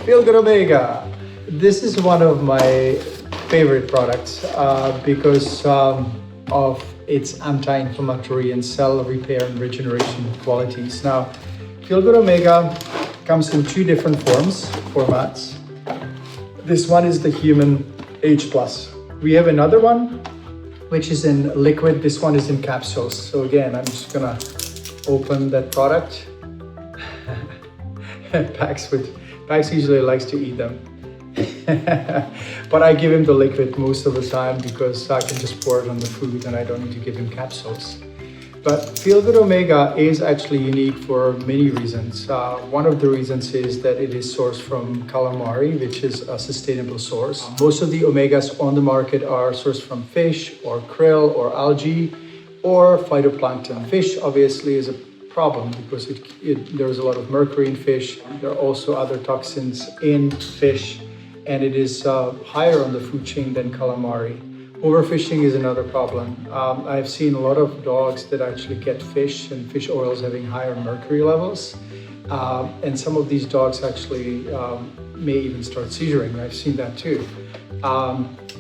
FeelGoodOmega. This is one of my favorite products because of its anti-inflammatory and cell repair and regeneration qualities. Now, FeelGoodOmega comes in two different formats. This one is the human H+. We have another one which is in liquid. This one is in capsules. So again, I'm just gonna open that product. Pax usually likes to eat them. But I give him the liquid most of the time because I can just pour it on the food and I don't need to give him capsules. But FeelGoodOmega is actually unique for many reasons. One of the reasons is that it is sourced from calamari, which is a sustainable source. Most of the omegas on the market are sourced from fish or krill or algae or phytoplankton. Fish obviously is a problem because there's a lot of mercury in fish. There are also other toxins in fish, and it is higher on the food chain than calamari. Overfishing is another problem. I've seen a lot of dogs that actually get fish and fish oils having higher mercury levels. And some of these dogs actually may even start seizuring. I've seen that too.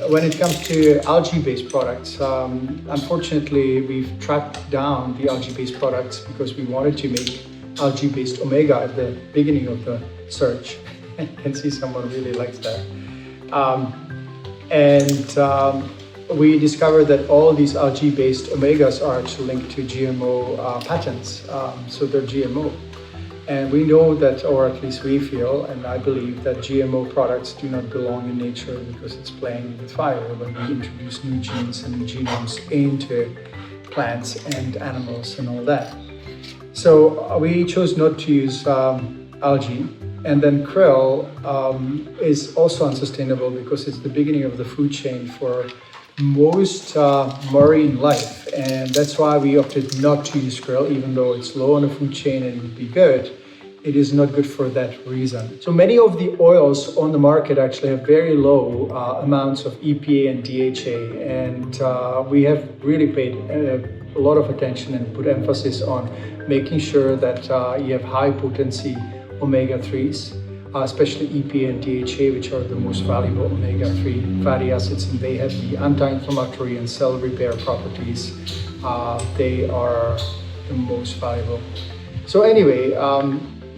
When it comes to algae-based products, unfortunately, we've tracked down the algae-based products because we wanted to make algae-based omega at the beginning of the search. You can see someone really likes that. We discovered that all these algae-based omegas are actually linked to GMO patents, so they're GMO. And we know that, or at least we feel, and I believe that GMO products do not belong in nature because it's playing with fire when we introduce new genes and new genomes into plants and animals and all that. So we chose not to use algae. And then krill is also unsustainable because it's the beginning of the food chain for most marine life, and that's why we opted not to use krill, even though it's low on the food chain and it would be good. It is not good for that reason. So many of the oils on the market actually have very low amounts of EPA and DHA, and we have really paid a lot of attention and put emphasis on making sure that you have high potency omega-3s, especially EPA and DHA, which are the most valuable omega-3 fatty acids, and they have the anti-inflammatory and cell repair properties. They are the most valuable. So anyway,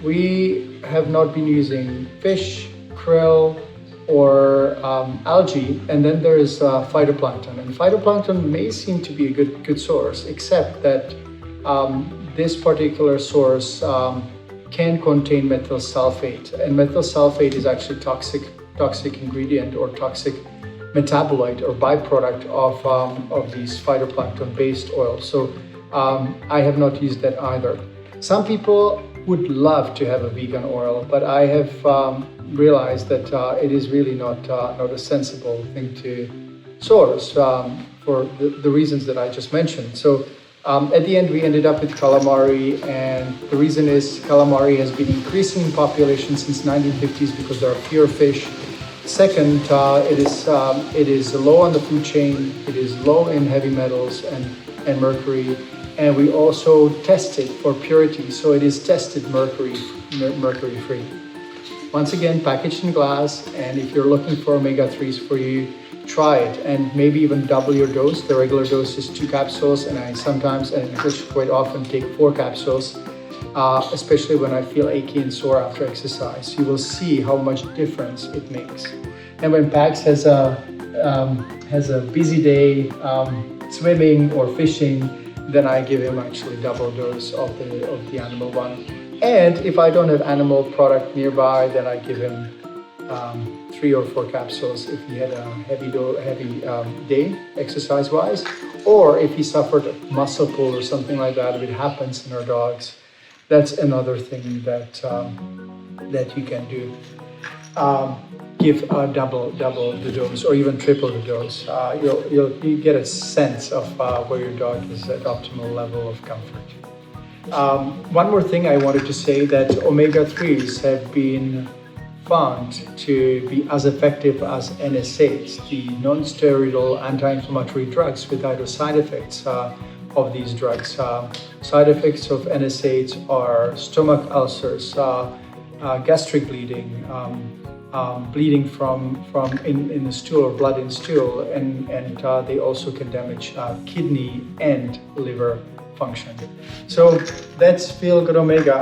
we have not been using fish, krill, or algae, and then there is phytoplankton. And phytoplankton may seem to be a good source, except that this particular source can contain methyl sulfate, and methyl sulfate is actually toxic ingredient or toxic metabolite or byproduct of these phytoplankton-based oils. So I have not used that either. Some people would love to have a vegan oil, but I have realized that it is really not a sensible thing to source for the reasons that I just mentioned. So at the end, we ended up with calamari, and the reason is calamari has been increasing in population since 1950s because there are fewer fish. Second, it is low on the food chain, it is low in heavy metals and mercury, and we also test it for purity, so it is tested mercury free. Once again, packaged in glass, and if you're looking for omega-3s for you, try it and maybe even double your dose. The regular dose is 2 capsules, and I sometimes, and quite often, take 4 capsules, especially when I feel achy and sore after exercise. You will see how much difference it makes. And when Pax has a busy day swimming or fishing, then I give him actually double dose of the animal one. And if I don't have animal product nearby, then I give him 3 or 4 capsules if he had a heavy day exercise-wise, or if he suffered a muscle pull or something like that. If it happens in our dogs, that's another thing that you can do. Give double the dose or even triple the dose. You get a sense of where your dog is at optimal level of comfort. One more thing I wanted to say, that omega-3s have been found to be as effective as NSAIDs, the non-steroidal anti-inflammatory drugs, without the side effects of these drugs. Side effects of NSAIDs are stomach ulcers, gastric bleeding, bleeding from in the stool or blood in stool, and they also can damage kidney and liver function. So that's FeelGoodOmega.